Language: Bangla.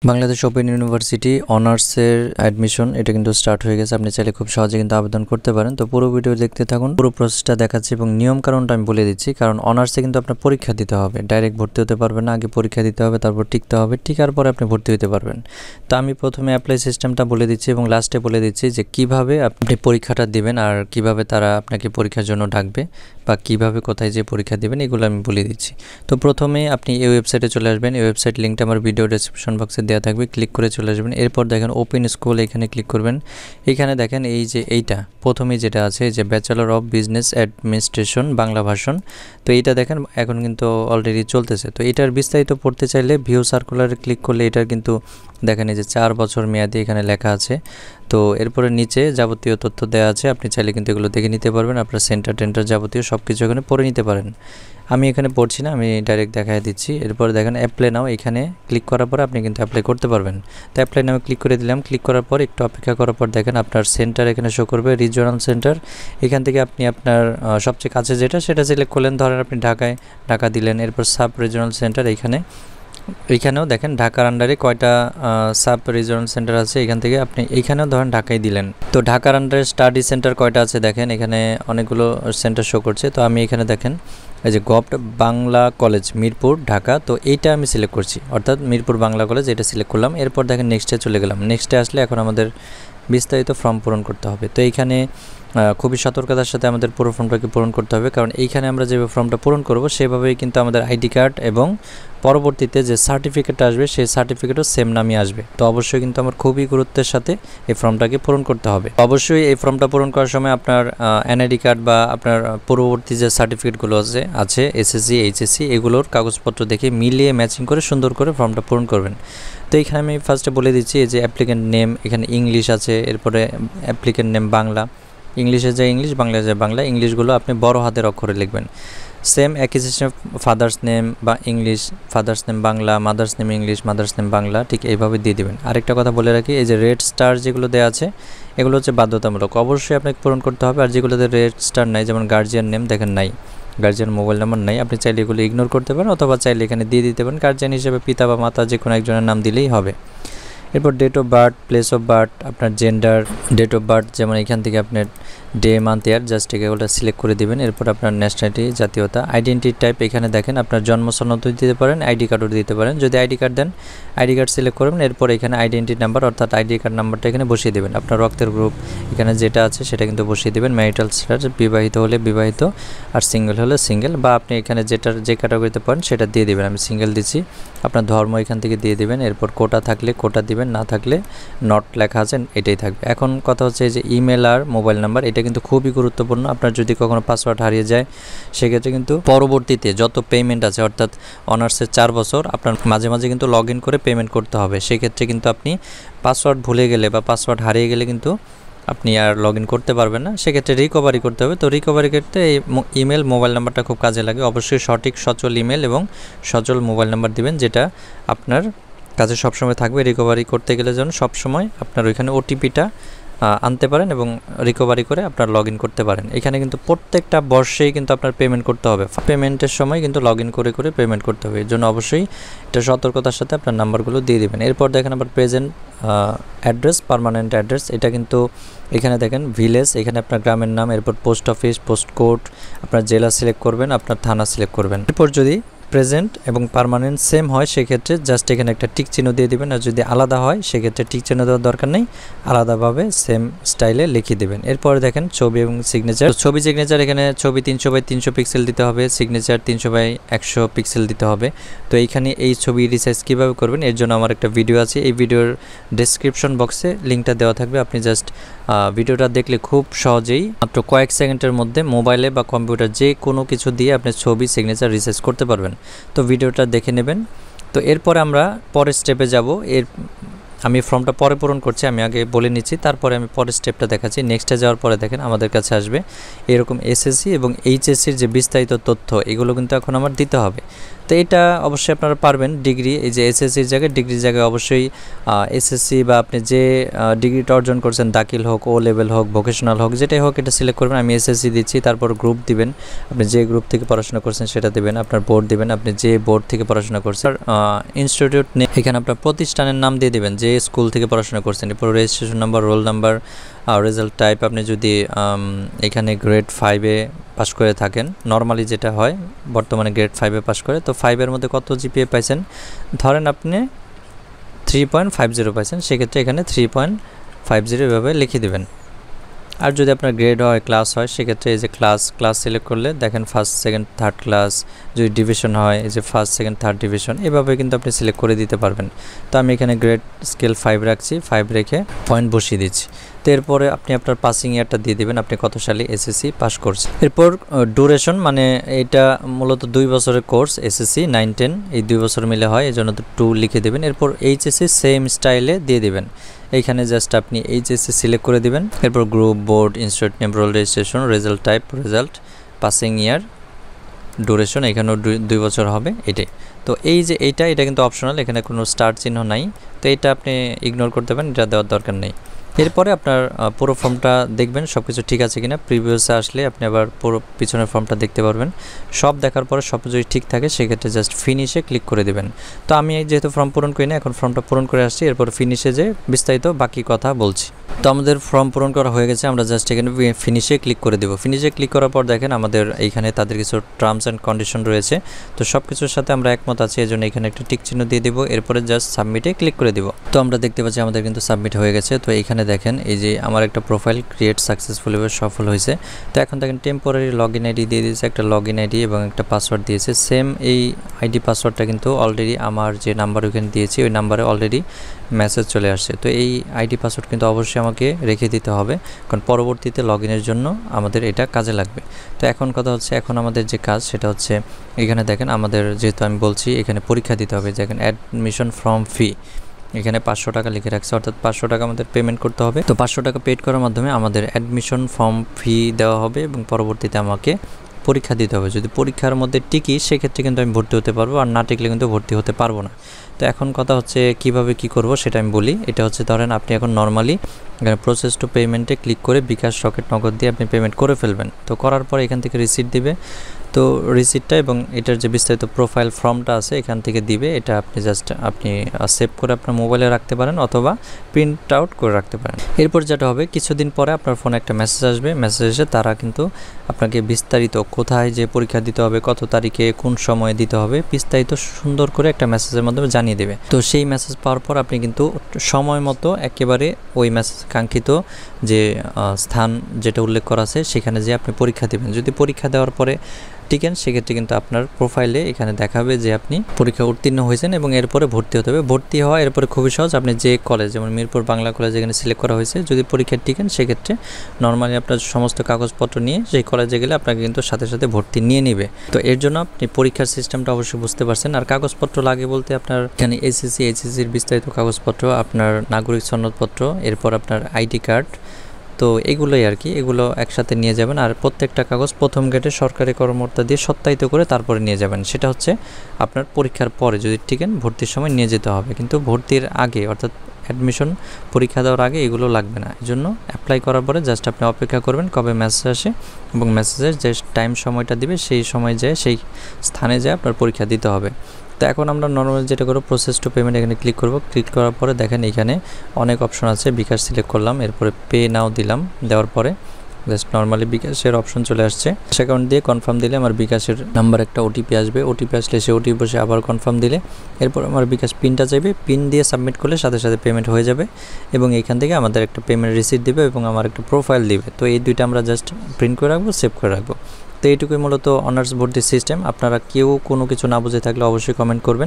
বাংলাদেশ ওপেন ইউনিভার্সিটি অনার্সের অ্যাডমিশন এটা কিন্তু স্টার্ট হয়ে গেছে। আপনি চাইলে খুব সহজে কিন্তু আবেদন করতে পারেন। তো পুরো ভিডিও দেখতে থাকুন, পুরো প্রসেসটা দেখাচ্ছি এবং নিয়ম কারণটা আমি বলে দিচ্ছি। কারণ অনার্সে কিন্তু আপনার পরীক্ষা দিতে হবে, ডাইরেক্ট ভর্তি হতে পারবেন না, আগে পরীক্ষা দিতে হবে, তারপর টিকতে হবে, টিকার পরে আপনি ভর্তি হতে পারবেন। তো আমি প্রথমে অ্যাপ্লাই সিস্টেমটা বলে দিচ্ছি এবং লাস্টে বলে দিচ্ছি যে কিভাবে আপনি পরীক্ষাটা দিবেন আর কিভাবে তারা আপনাকে পরীক্ষার জন্য ডাকবে বা কিভাবে কোথায় যে পরীক্ষা দিবেন এগুলো আমি বলে দিচ্ছি। তো প্রথমে আপনি এই ওয়েবসাইটে চলে আসবেন। এই ওয়েবসাইট লিঙ্কটা আমার ভিডিও ডেসক্রিপশন বক্সে দেওয়া থাকবে, ক্লিক করে চলে আসবেন। এরপর দেখেন ওপেন স্কুল, এখানে ক্লিক করবেন। এখানে দেখেন এই যে এইটা প্রথমে যেটা আছে যে bachelor of business administration Bangla version. তো এইটা দেখেন এখন কিন্তু অলরেডি চলতেছে। তো এটার বিস্তারিত পড়তে চাইলে ভিউ সার্কুলারে ক্লিক করলে এটার কিন্তু দেখেন এই যে 4 বছর মেয়াদি এখানে লেখা আছে। তো এরপরে নিচে যাবতীয় তথ্য দেওয়া আছে, আপনি চাইলে কিন্তু এগুলো দেখে নিতে পারবেন। আপনার সেন্টার যাবতীয় সব কিছু এখানে পড়ে নিতে পারেন। আমি এখানে পড়ছি না, আমি ডাইরেক্ট দেখাই দিচ্ছি। এরপর দেখেন অ্যাপ্লাই নাও, এখানে ক্লিক করার পর আপনি কিন্তু অ্যাপ্লাই করতে পারবেন। তো অ্যাপ্লাই নাও ক্লিক করে দিলাম। ক্লিক করার পর একটু অপেক্ষা করার পর দেখেন আপনার সেন্টার এখানে শো করবে, রিজিওনাল সেন্টার। এখান থেকে আপনি আপনার সবচেয়ে কাছে যেটা সেটা সিলেক্ট করলেন। ধরেন আপনি ঢাকা দিলেন। এরপর সাব রিজিওনাল সেন্টার এইখানেও দেখেন ঢাকার আন্ডারে কয়টা সাব রিজিওনাল সেন্টার আছে, এখান থেকে আপনি এইখানেও ধরেন ঢাকায় দিলেন। তো ঢাকার আন্ডারে স্টাডি সেন্টার কয়টা আছে দেখেন, এখানে অনেকগুলো সেন্টার শো করছে। তো আমি এখানে দেখেন এই যে গভট বাংলা কলেজ মিরপুর ঢাকা, তো এইটা আমি সিলেক্ট করছি, অর্থাৎ মিরপুর বাংলা কলেজ এটা সিলেক্ট করলাম। এরপর দেখেন নেক্সটে চলে গেলাম। নেক্সটে আসলে এখন আমাদের বিস্তারিত ফর্ম পূরণ করতে হবে। তো এইখানে খুবই সতর্কতার সাথে আমাদের পুরো ফর্মটাকে পূরণ করতে হবে, কারণ এইখানে আমরা যেভাবে ফর্মটা পূরণ করব সেভাবেই কিন্তু আমাদের আইডি কার্ড এবং পরবর্তীতে যে সার্টিফিকেটটা আসবে সেই সার্টিফিকেটও সেম নামই আসবে। তো অবশ্যই কিন্তু আমার খুবই গুরুত্বের সাথে এই ফর্মটাকে পূরণ করতে হবে। অবশ্যই এই ফর্মটা পূরণ করার সময় আপনার এনআইডি কার্ড বা আপনার পূর্ববর্তী যে সার্টিফিকেটগুলো আছে এসএসসি এইচএসসি এগুলোর কাগজপত্র দেখে মিলিয়ে ম্যাচিং করে সুন্দর করে ফর্মটা পূরণ করবেন। তো এখানে আমি ফার্স্টে বলে দিচ্ছি এই যে অ্যাপ্লিকেন্ট নেম এখানে ইংলিশ আছে, এরপরে অ্যাপ্লিকেন্ট নেম বাংলা, ইংলিশে যায় ইংলিশ, বাংলায় যায় বাংলা। ইংলিশগুলো আপনি বড় হাতের অক্ষরে লিখবেন। সেম একই সিস্টেম ফাদার্স নেম বা English, father's name Bangla, mother's name English, mother's name Bangla, ঠিক এইভাবে দিয়ে দেবেন। আরেকটা কথা বলে রাখি, এই যে রেড স্টার যেগুলো দেওয়া আছে এগুলো হচ্ছে বাধ্যতামূলক, অবশ্যই আপনাকে পূরণ করতে হবে। আর যেগুলোতে রেড স্টার নাই, যেমন গার্জিয়ান নেম দেখেন নাই, গার্জিয়ান মোবাইল নাম্বার নাই, আপনি চাইলে এগুলো ইগনোর করতে পারেন অথবা চাইলে এখানে দিয়ে দিতে পারেন। গার্জিয়ান হিসেবে পিতা বা মাতা যে কোনো একজনের নাম দিলেই হবে। এরপর date of birth, place of birth, আপনার জেন্ডার, ডেট অফ বার্থ যেমন এখান থেকে আপনার ডে মান্থ ইয়ার জাস্ট এগুলো সিলেক্ট করে দেবেন। এরপর আপনার ন্যাশনালিটি জাতীয়তা, আইডেন্টি টাইপ এখানে দেখেন আপনার জন্ম সনদ দিতে পারেন, আইডি কার্ডও দিতে পারেন। যদি আইডি কার্ড দেন আইডি কার্ড সিলেক্ট করবেন। এরপর এখানে আইডেন্টি নাম্বার অর্থাৎ আইডি কার্ড নাম্বারটা এখানে বসিয়ে দেবেন। আপনার রক্তের গ্রুপ এখানে যেটা আছে সেটা কিন্তু বসিয়ে দেবেন। ম্যারিটাল স্ট্যাটাস, বিবাহিত হলে বিবাহিত আর সিঙ্গেল হলে সিঙ্গেল, বা আপনি এখানে যে ক্যাটাগরিতে পারেন সেটা দিয়ে দেবেন। আমি সিঙ্গেল দিচ্ছি। আপনার ধর্ম এখান থেকে দিয়ে দেবেন। এরপর কোটা থাকলে কোটা দিবেন, না থাকলে নট লেখা আছে এটাই থাকবে। এখন কথা হচ্ছে যে ইমেল আর মোবাইল নাম্বার, এটা কিন্তু খুবই গুরুত্বপূর্ণ। আপনার যদি কখনো পাসওয়ার্ড হারিয়ে যায় সেক্ষেত্রে কিন্তু পরবর্তীতে যত পেমেন্ট আছে অর্থাৎ অনার্সের 4 বছর আপনার মাঝে মাঝে কিন্তু লগ ইন করে পেমেন্ট করতে হবে। সেক্ষেত্রে কিন্তু আপনি পাসওয়ার্ড ভুলে গেলে বা পাসওয়ার্ড হারিয়ে গেলে কিন্তু আপনি আর লগ ইন করতে পারবেন না। সেক্ষেত্রে রিকভারি করতে হবে। তো রিকভারি করতে এই ইমেল মোবাইল নাম্বারটা খুব কাজে লাগে। অবশ্যই সঠিক সচল ইমেল এবং সচল মোবাইল নাম্বার দিবেন, যেটা আপনার কাছে সবসময় থাকবে। রিকভারি করতে গেলে যেন সবসময় আপনার ওইখানে ওটিপিটা আনতে পারেন এবং রিকভারি করে আপনার লগ ইন করতে পারেন। এখানে কিন্তু প্রত্যেকটা বর্ষেই কিন্তু আপনার পেমেন্ট করতে হবে। পেমেন্টের সময় কিন্তু লগ ইন করে পেমেন্ট করতে হবে। এর জন্য অবশ্যই এটা সতর্কতার সাথে আপনার নাম্বারগুলো দিয়ে দেবেন। এরপর দেখেন আবার প্রেজেন্ট অ্যাড্রেস, পার্মানেন্ট অ্যাড্রেস, এটা কিন্তু এখানে দেখেন ভিলেজ, এখানে আপনার গ্রামের নাম, এরপর পোস্ট অফিস, পোস্ট কোড, আপনার জেলা সিলেক্ট করবেন, আপনার থানা সিলেক্ট করবেন। এরপর যদি প্রেজেন্ট এবং পার্মানেন্ট সেম হয় সেক্ষেত্রে জাস্ট এখানে একটা টিক চিহ্ন দিয়ে দেবেন। আর যদি আলাদা হয় সেক্ষেত্রে টিক চিহ্ন দেওয়ার দরকার নেই, আলাদাভাবে সেম স্টাইলে লিখিয়ে দেবেন। এরপর দেখেন ছবি এবং সিগনেচার। ছবি সিগনেচার এখানে ছবি 300x300 পিক্সেল দিতে হবে, সিগনেচার 300x100 পিক্সেল দিতে হবে। তো এইখানে এই ছবি রিসাইজ কীভাবে করবেন এর জন্য আমার একটা ভিডিও আছে, এই ভিডিওর ডেসক্রিপশন বক্সে লিঙ্কটা দেওয়া থাকবে। আপনি জাস্ট ভিডিওটা দেখলে খুব সহজেই মাত্র কয়েক সেকেন্ডের মধ্যে মোবাইলে বা কম্পিউটার যে কোনো কিছু দিয়ে আপনি ছবি সিগনেচার রিসাইজ করতে পারবেন। তো ভিডিওটা দেখে নেবেন। তো এরপর আমরা পরের স্টেপে যাব। এর আমি ফর্মটা পরে পূরণ করছি, আমি আগে বলে নিচ্ছি, তারপরে আমি পরের স্টেপটা দেখাচ্ছি। নেক্সটে যাওয়ার পরে দেখেন আমাদের কাছে আসবে এরকম এসএসসি এবং এইচএসসির যে বিস্তারিত তথ্য, এগুলো কিন্তু এখন আমার দিতে হবে। তো এটা অবশ্যই আপনারা পারবেন। ডিগ্রি, এই যে এসএসসির জায়গায় ডিগ্রির জায়গায় অবশ্যই এসএসসি বা আপনি যে ডিগ্রিটা অর্জন করছেন, দাখিল হোক, ও লেভেল হোক, ভোকেশনাল হোক, যেটাই হোক, এটা সিলেক্ট করবেন। আমি এসএসসি দিচ্ছি, তারপর গ্রুপ দিবেন, আপনি যে গ্রুপ থেকে পড়াশোনা করছেন সেটা দেবেন, আপনার বোর্ড দিবেন, আপনি যে বোর্ড থেকে পড়াশোনা করছেন, ইনস্টিটিউট এখানে আপনার প্রতিষ্ঠানের নাম দিয়ে দেবেন, যে স্কুল থেকে পড়াশোনা করছেন, এরপর registration number, roll number, result type. আপনি যদি এখানে গ্রেড 5-এ পাস করে থাকেন, নর্মালি যেটা হয় বর্তমানে গ্রেড 5-এ পাস করে, তো 5-এর মধ্যে কত জিপিএ পাইছেন, ধরেন আপনি 3.50 পাইছেন, সেক্ষেত্রে এখানে 3.50 এভাবে লিখে দেবেন। আর যদি আপনার গ্রেড হয়, ক্লাস হয়, সেক্ষেত্রে এই যে ক্লাস সিলেক্ট করলে দেখেন ফার্স্ট, সেকেন্ড, থার্ড ক্লাস। যদি ডিভিশন হয়, এই যে ফার্স্ট, সেকেন্ড, থার্ড ডিভিশন, এভাবে কিন্তু আপনি সিলেক্ট করে দিতে পারবেন। তো আমি এখানে গ্রেড স্কেল 5 রাখছি, 5 রেখে পয়েন্ট বসিয়ে দিচ্ছি। তো এরপরে আপনি আপনার পাসিং ইয়ারটা দিয়ে দেবেন, আপনি কত সালে এসএসসি পাস করছেন। এরপর ডুরেশন, মানে এটা মূলত 2 বছরের কোর্স, এসএসসি 9-10 এই 2 বছর মিলে হয়, এই জন্য তো 2 লিখে দেবেন। এরপর এইচএসসি সেম স্টাইলে দিয়ে দেবেন, এইখানে জাস্ট আপনি এইচএসসি সিলেক্ট করে দিবেন। এরপর group, board, institute name, roll, registration, result type, result, passing year, duration, এখানেও 2 বছর হবে এটাই। তো এই যে এটা কিন্তু অপশনাল, এখানে কোনো স্টার চিহ্ন নাই, তো এটা আপনি ইগনোর করতে পারেন, এটা দেওয়ার দরকার নেই। এরপরে আপনার পুরো ফর্মটা দেখবেন সব কিছু ঠিক আছে কিনা। প্রিভিয়াসে আসলে আপনি আবার পুরো পিছনের ফর্মটা দেখতে পারবেন। সব দেখার পরে সব যদি ঠিক থাকে, সেক্ষেত্রে জাস্ট ফিনিশে ক্লিক করে দেবেন। তো আমি যেহেতু ফর্ম পূরণ করি না, এখন ফর্মটা পূরণ করে আসছি, এরপর ফিনিশে যে বিস্তারিত বাকি কথা বলছি। তো আমাদের ফর্ম পূরণ করা হয়ে গেছে, আমরা জাস্ট এখানে ফিনিশে ক্লিক করে দেবো। ফিনিশে ক্লিক করার পর দেখেন আমাদের এইখানে তাদের কিছু টার্মস অ্যান্ড কন্ডিশন রয়েছে, তো সব কিছুর সাথে আমরা একমত আছি, এই জন্য এখানে একটা টিক চিহ্ন দিয়ে দেবো। এরপরে জাস্ট সাবমিটে ক্লিক করে দিব। তো আমরা দেখতে পাচ্ছি আমাদের কিন্তু সাবমিট হয়ে গেছে। তো এইখানে দেখেন এই যে আমার একটা প্রোফাইল ক্রিয়েট সাকসেসফুলি সফল হয়েছে। তো এখন দেখেন টেম্পোরারি লগইন আইডি দিয়ে দিয়েছে, একটা লগইন আইডি এবং একটা পাসওয়ার্ড দিয়েছে। সেম এই আইডি পাসওয়ার্ডটা কিন্তু অলরেডি আমার যে নাম্বার ওইখানে দিয়েছি, ওই নাম্বারে অলরেডি মেসেজ চলে আসছে। তো এই আইডি পাসওয়ার্ড কিন্তু অবশ্যই আমাকে রেখে দিতে হবে, কারণ পরবর্তীতে লগইনের জন্য আমাদের এটা কাজে লাগবে। তো এখন কথা হচ্ছে, এখন আমাদের যে কাজ সেটা হচ্ছে, এখানে দেখেন আমাদের যেহেতু আমি বলছি এখানে পরীক্ষা দিতে হবে, দেখেন অ্যাডমিশন ফর্ম ফি, এখানে 500 টাকা লিখে রাখছে, অর্থাৎ 500 টাকা আমাদের পেমেন্ট করতে হবে। তো 500 টাকা পেড করার মাধ্যমে আমাদের অ্যাডমিশন ফর্ম ফি দেওয়া হবে এবং পরবর্তীতে আমাকে পরীক্ষা দিতে হবে। যদি পরীক্ষার মধ্যে টিকি, সেক্ষেত্রে কিন্তু আমি ভর্তি হতে পারবো, আর না টিকলে কিন্তু ভর্তি হতে পারবো না। তো এখন কথা হচ্ছে কিভাবে কি করব সেটা আমি বলি। এটা হচ্ছে, ধরেন আপনি এখন নর্মালি এখানে প্রসেস টু পেমেন্টে ক্লিক করে বিকাশ, রকেট, নগদ দিয়ে আপনি পেমেন্ট করে ফেলবেন। তো করার পর এখান থেকে রিসিট দিবে। তো রিসিটটা এবং এটার যে বিস্তারিত প্রোফাইল ফর্মটা আছে এখান থেকে দিবে। এটা আপনি জাস্ট সেভ করে আপনার মোবাইলে রাখতে পারেন অথবা প্রিন্ট আউট করে রাখতে পারেন। এরপর যেটা হবে, কিছুদিন পরে আপনার ফোনে একটা মেসেজ আসবে। মেসেজ এসে তারা কিন্তু আপনাকে বিস্তারিত কোথায় যে পরীক্ষা দিতে হবে, কত তারিখে, কোন সময়ে দিতে হবে, বিস্তারিত সুন্দর করে একটা মেসেজের মাধ্যমে জানিয়ে দেবে। তো সেই মেসেজ পাওয়ার পর আপনি কিন্তু সময় মতো একেবারে ওই মেসেজ কাঙ্ক্ষিত যে স্থান যেটা উল্লেখ করা আছে সেখানে যে আপনি পরীক্ষা দেবেন। যদি পরীক্ষা দেওয়ার পরে টিকেন, সেক্ষেত্রে কিন্তু আপনার প্রোফাইলে এখানে দেখাবে যে আপনি পরীক্ষা উত্তীর্ণ হয়েছেন এবং এরপরে ভর্তি হতে হবে। ভর্তি হওয়া এরপরে খুবই সহজ। আপনি যে কলেজ, যেমন মিরপুর বাংলা কলেজ এখানে সিলেক্ট করা হয়েছে, যদি পরীক্ষা টিকেন, সেক্ষেত্রে নর্মালি আপনার সমস্ত কাগজপত্র নিয়ে সেই কলেজে গেলে আপনাকে কিন্তু সাথে সাথে ভর্তি নিয়ে নেবে। তো এর জন্য আপনি পরীক্ষার সিস্টেমটা অবশ্যই বুঝতে পারছেন। আর কাগজপত্র লাগে বলতে আপনার এখানে এসএসসি, এইচএসসির বিস্তারিত কাগজপত্র, আপনার নাগরিক সনদপত্র, এরপর আপনার আইডি কার্ড, তো এগুলোই আর কি, এগুলো একসাথে নিয়ে যাবেন। আর প্রত্যেকটা কাগজ প্রথম গেটে সরকারি কর্মকর্তা দিয়ে সত্যায়িত করে তারপরে নিয়ে যাবেন। সেটা হচ্ছে আপনার পরীক্ষার পরে যদি টিকেন, ভর্তির সময় নিয়ে যেতে হবে, কিন্তু ভর্তির আগে অর্থাৎ অ্যাডমিশন পরীক্ষা দেওয়ার আগে এগুলো লাগবে না। এই জন্য অ্যাপ্লাই করার পরে জাস্ট আপনি অপেক্ষা করবেন কবে মেসেজ আসে, এবং মেসেজের যে টাইম সময়টা দিবে সেই সময় যায় সেই স্থানে যায় আপনার পরীক্ষা দিতে হবে। তো এখন আমরা নর্মালি যেটা করব, প্রসেস টু পেমেন্ট এখানে ক্লিক করব। ক্লিক করার পরে দেখেন এখানে অনেক অপশন আছে। বিকাশ সিলেক্ট করলাম, এরপরে পে নাও দিলাম। দেওয়ার পরে জাস্ট নর্মালি বিকাশের অপশন চলে আসছে। অ্যাকাউন্ট দিয়ে কনফার্ম দিলে আমার বিকাশের নাম্বার একটা ওটিপি আসবে। ওটিপি আসলে সে ওটিপি বসে আবার কনফার্ম দিলে এরপর আমার বিকাশ পিনটা চাইবে। পিন দিয়ে সাবমিট করলে সাথে সাথে পেমেন্ট হয়ে যাবে এবং এইখান থেকে আমাদের একটা পেমেন্ট রিসিট দিবে এবং আমার একটা প্রোফাইল দিবে। তো এই দুইটা আমরা জাস্ট প্রিন্ট করে রাখবো, সেভ করে রাখবো। তো এইটুকুই মূলত অনার্স ভর্তির সিস্টেম। আপনারা কেউ কোনো কিছু না বুঝে থাকলে অবশ্যই কমেন্ট করবেন।